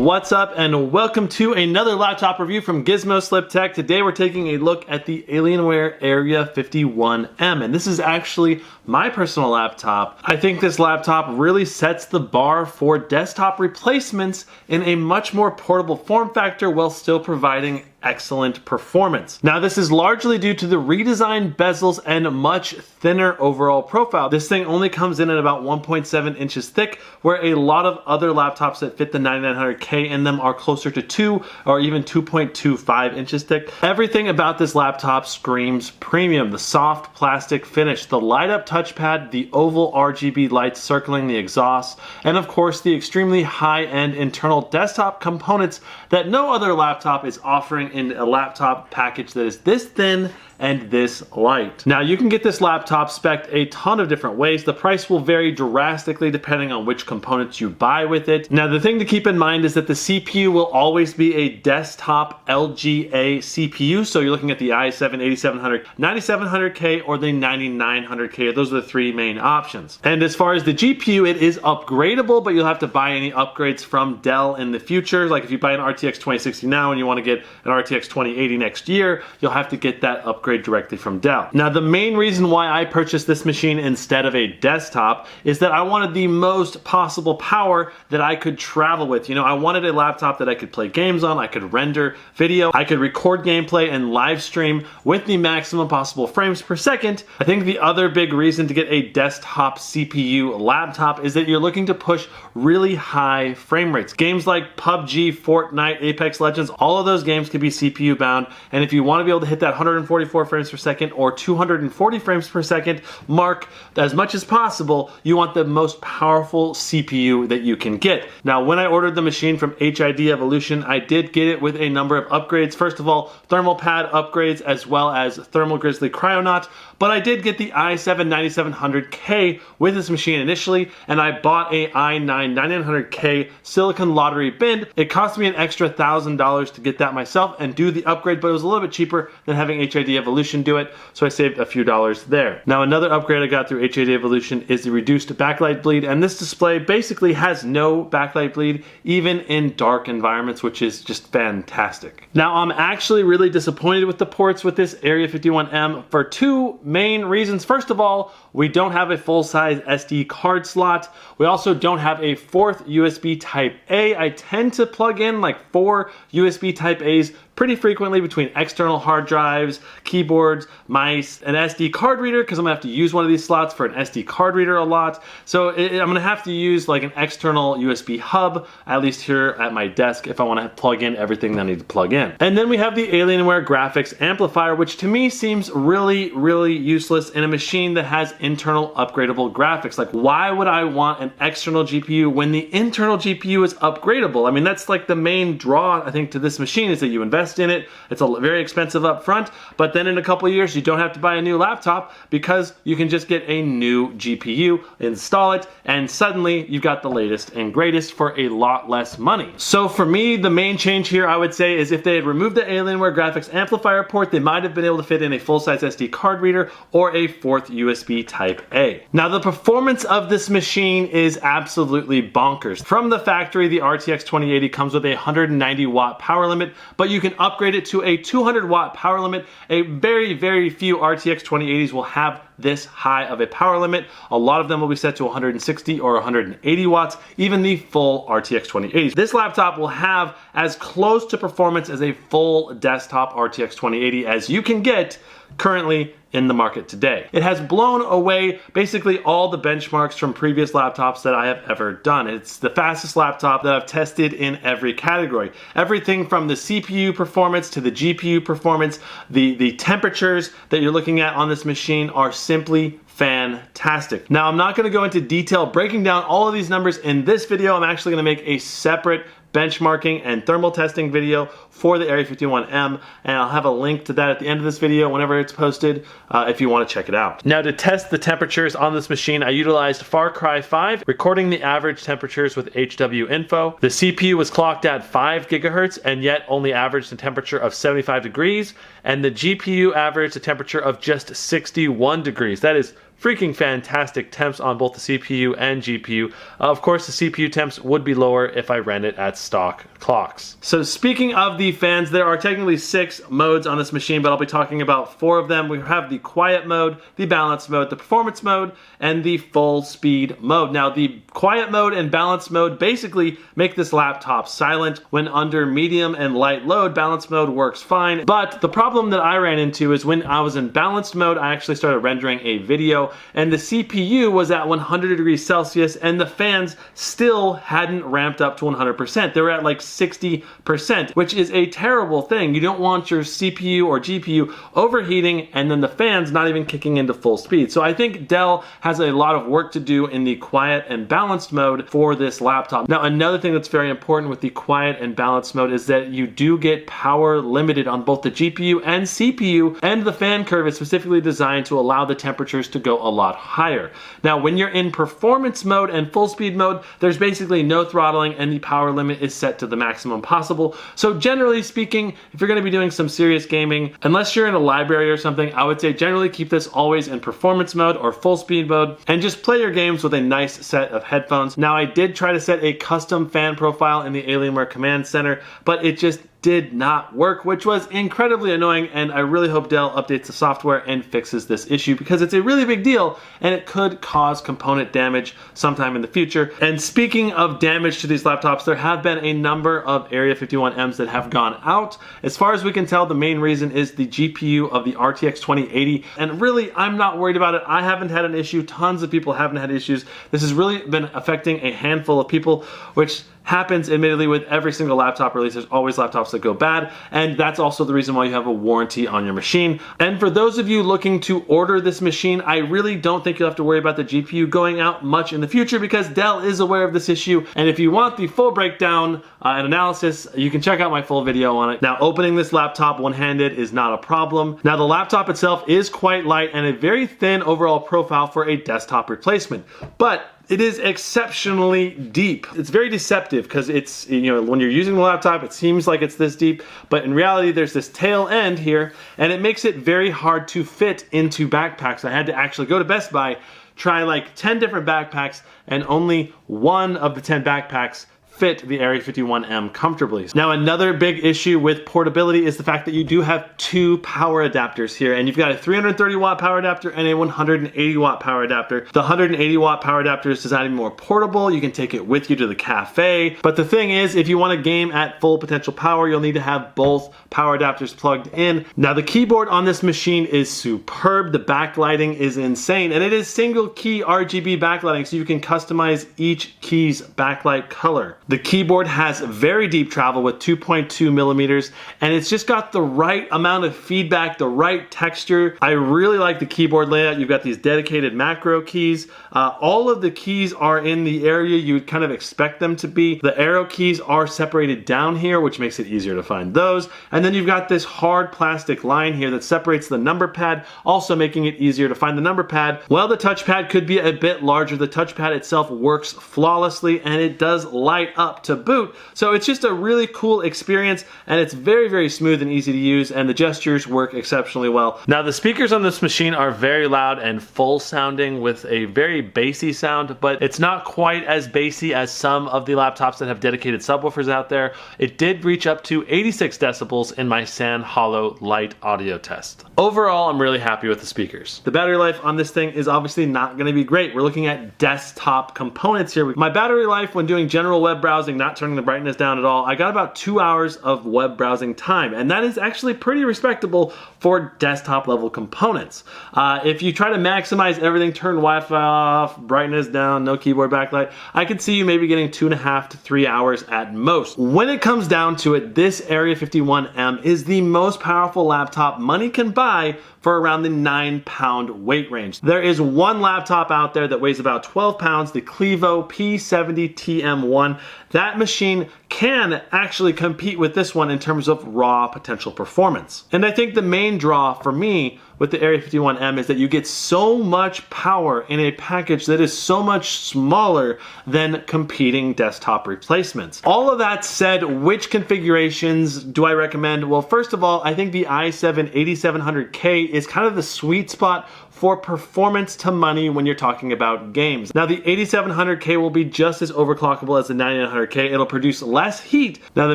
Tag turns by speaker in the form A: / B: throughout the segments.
A: What's up and welcome to another laptop review from Gizmo Slip Tech. Today we're taking a look at the Alienware Area 51M, and this is actually my personal laptop. I think this laptop really sets the bar for desktop replacements in a much more portable form factor while still providing excellent performance. Now this is largely due to the redesigned bezels and much thinner overall profile. This thing only comes in at about 1.7 inches thick, where a lot of other laptops that fit the 9900K in them are closer to 2 or even 2.25 inches thick. Everything about this laptop screams premium. The soft plastic finish, the light up touchpad, the oval RGB lights circling the exhaust, and of course the extremely high-end internal desktop components that no other laptop is offering in a laptop package that is this thin and this light. Now you can get this laptop spec'd a ton of different ways. The price will vary drastically depending on which components you buy with it. Now the thing to keep in mind is that the CPU will always be a desktop LGA CPU, so you're looking at the i7 8700, 9700K, or the 9900K. Those are the three main options. And as far as the GPU, it is upgradable, but you'll have to buy any upgrades from Dell in the future. Like if you buy an RTX 2060 now and you want to get an RTX 2080 next year, you'll have to get that upgrade directly from Dell. Now the main reason why I purchased this machine instead of a desktop is that I wanted the most possible power that I could travel with. You know, I wanted a laptop that I could play games on, I could render video, I could record gameplay and live stream with the maximum possible frames per second. I think the other big reason to get a desktop CPU laptop is that you're looking to push really high frame rates. Games like PUBG, Fortnite, Apex Legends, all of those games can be CPU bound, and if you want to be able to hit that 144 frames per second or 240 frames per second mark as much as possible, you want the most powerful CPU that you can get. Now when I ordered the machine from HID Evolution, I did get it with a number of upgrades. First of all, thermal pad upgrades as well as Thermal Grizzly Cryonaut, but I did get the i7 9700K with this machine initially, and I bought a i9 9900K Silicon Lottery bin. It cost me an extra $1,000 to get that myself and do the upgrade, but it was a little bit cheaper than having HID Evolution do it, so I saved a few dollars there. Now another upgrade I got through HID Evolution is the reduced backlight bleed, and this display basically has no backlight bleed even in dark environments, which is just fantastic. Now I'm actually really disappointed with the ports with this Area 51M for two main reasons. First of all, we don't have a full-size SD card slot. We also don't have a fourth USB Type A. I tend to plug in like 4 USB Type A's pretty frequently between external hard drives, keyboards, mice, an SD card reader, because I'm gonna have to use one of these slots for an SD card reader a lot. So I'm gonna have to use like an external USB hub, at least here at my desk, if I wanna plug in everything that I need to plug in. And then we have the Alienware Graphics Amplifier, which to me seems really, really useless in a machine that has internal upgradable graphics. Like, why would I want an external GPU when the internal GPU is upgradable? I mean, that's like the main draw, I think, to this machine, is that you invest in it. It's very expensive up front, but then in a couple of years you don't have to buy a new laptop because you can just get a new GPU, install it, and suddenly you've got the latest and greatest for a lot less money. So for me, the main change here, I would say, is if they had removed the Alienware Graphics Amplifier port, they might have been able to fit in a full-size SD card reader or a fourth USB Type A. Now the performance of this machine is absolutely bonkers. From the factory, the RTX 2080 comes with a 190 watt power limit, but you can upgrade it to a 200 watt power limit. A very, very few RTX 2080s will have this high of a power limit. A lot of them will be set to 160 or 180 watts, even the full RTX 2080s. This laptop will have as close to performance as a full desktop RTX 2080 as you can get currently in the market today. It has blown away basically all the benchmarks from previous laptops that I have ever done. It's the fastest laptop that I've tested in every category. Everything from the CPU performance to the GPU performance, the temperatures that you're looking at on this machine are simply fantastic. Now I'm not going to go into detail breaking down all of these numbers in this video. I'm actually going to make a separate benchmarking and thermal testing video for the Area 51M, and I'll have a link to that at the end of this video whenever it's posted if you want to check it out. Now to test the temperatures on this machine, I utilized Far Cry 5, recording the average temperatures with HW Info. The CPU was clocked at 5 gigahertz and yet only averaged a temperature of 75 degrees, and the GPU averaged a temperature of just 61 degrees. That is freaking fantastic temps on both the CPU and GPU. Of course, the CPU temps would be lower if I ran it at stock clocks. So speaking of the fans, there are technically 6 modes on this machine, but I'll be talking about 4 of them. We have the quiet mode, the balance mode, the performance mode, and the full speed mode. Now, the quiet mode and balance mode basically make this laptop silent. When under medium and light load, balance mode works fine. But the problem that I ran into is when I was in balanced mode, I actually started rendering a video, and the CPU was at 100 degrees Celsius, and the fans still hadn't ramped up to 100%. They were at like 60%, which is a terrible thing. You don't want your CPU or GPU overheating and then the fans not even kicking into full speed. So I think Dell has a lot of work to do in the quiet and balanced mode for this laptop. Now, another thing that's very important with the quiet and balanced mode is that you do get power limited on both the GPU and CPU, and the fan curve is specifically designed to allow the temperatures to go a lot higher. Now, when you're in performance mode and full speed mode, there's basically no throttling and the power limit is set to the maximum possible. So generally speaking, if you're going to be doing some serious gaming, unless you're in a library or something, I would say generally keep this always in performance mode or full speed mode and just play your games with a nice set of headphones. Now, I did try to set a custom fan profile in the Alienware Command Center, but it just did not work, which was incredibly annoying, and I really hope Dell updates the software and fixes this issue because it's a really big deal and it could cause component damage sometime in the future. And speaking of damage to these laptops, there have been a number of Area 51Ms that have gone out. As far as we can tell, the main reason is the GPU of the RTX 2080, and really, I'm not worried about it. I haven't had an issue. Tons of people haven't had issues. This has really been affecting a handful of people, which happens admittedly with every single laptop release. There's always laptops that go bad, and that's also the reason why you have a warranty on your machine. And for those of you looking to order this machine, I really don't think you'll have to worry about the GPU going out much in the future because Dell is aware of this issue. And if you want the full breakdown and analysis, you can check out my full video on it. Now, opening this laptop one-handed is not a problem. Now, the laptop itself is quite light and a very thin overall profile for a desktop replacement, but it is exceptionally deep. It's very deceptive because it's, you know, when you're using the laptop, it seems like it's this deep, but in reality, there's this tail end here, and it makes it very hard to fit into backpacks. I had to actually go to Best Buy, try like 10 different backpacks, and only one of the 10 backpacks fit the Area 51M comfortably. Now, another big issue with portability is the fact that you do have 2 power adapters here, and you've got a 330 watt power adapter and a 180 watt power adapter. The 180 watt power adapter is designed to be more portable. You can take it with you to the cafe. But the thing is, if you want to game at full potential power, you'll need to have both power adapters plugged in. Now, the keyboard on this machine is superb. The backlighting is insane, and it is single key RGB backlighting, so you can customize each key's backlight color. The keyboard has very deep travel with 2.2 millimeters, and it's just got the right amount of feedback, the right texture. I really like the keyboard layout. You've got these dedicated macro keys. All of the keys are in the area you would kind of expect them to be. The arrow keys are separated down here, which makes it easier to find those. And then you've got this hard plastic line here that separates the number pad, also making it easier to find the number pad. While the touchpad could be a bit larger, the touchpad itself works flawlessly, and it does light up to boot. So it's just a really cool experience, and it's very, very smooth and easy to use, and the gestures work exceptionally well. Now, the speakers on this machine are very loud and full sounding with a very bassy sound, but it's not quite as bassy as some of the laptops that have dedicated subwoofers out there. It did reach up to 86 decibels in my San Hollow Light audio test. Overall, I'm really happy with the speakers. The battery life on this thing is obviously not going to be great. We're looking at desktop components here. My battery life when doing general web browsing, not turning the brightness down at all, I got about 2 hours of web browsing time, and that is actually pretty respectable for desktop level components. If you try to maximize everything, turn Wi-Fi off, brightness down, no keyboard backlight, I could see you maybe getting 2.5 to 3 hours at most. When it comes down to it, this Area 51M is the most powerful laptop money can buy for around the 9-pound weight range. There is one laptop out there that weighs about 12 pounds, the Clevo P70TM1. That machine can actually compete with this one in terms of raw potential performance. And I think the main draw for me with the Area 51M is that you get so much power in a package that is so much smaller than competing desktop replacements. All of that said, which configurations do I recommend? Well, first of all, I think the i7 8700K is kind of the sweet spot for performance to money when you're talking about games. Now the 8700K will be just as overclockable as the 9900K. It'll produce less heat. Now the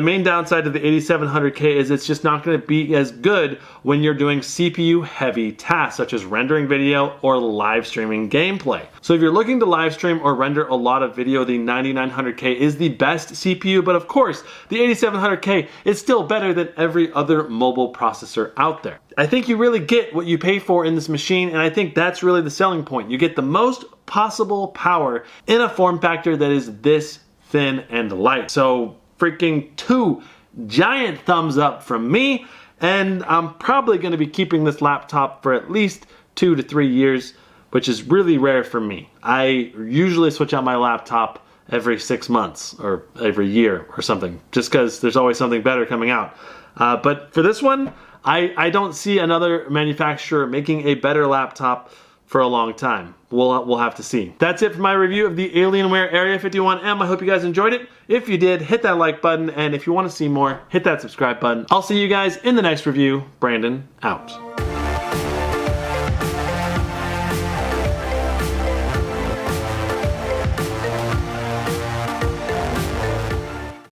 A: main downside of the 8700K is it's just not going to be as good when you're doing CPU heavy tasks such as rendering video or live streaming gameplay. So if you're looking to live stream or render a lot of video, the 9900K is the best CPU, but of course the 8700K is still better than every other mobile processor out there. I think you really get what you pay for in this machine, and I think that's really the selling point. You get the most possible power in a form factor that is this thin and light. So freaking 2 giant thumbs up from me, and I'm probably going to be keeping this laptop for at least 2 to 3 years, which is really rare for me. I usually switch out my laptop every 6 months or every year or something, just because there's always something better coming out. But for this one, I don't see another manufacturer making a better laptop for a long time. We'll have to see. That's it for my review of the Alienware Area 51M. I hope you guys enjoyed it. If you did, hit that like button, and if you want to see more, hit that subscribe button. I'll see you guys in the next review. Brandon, out.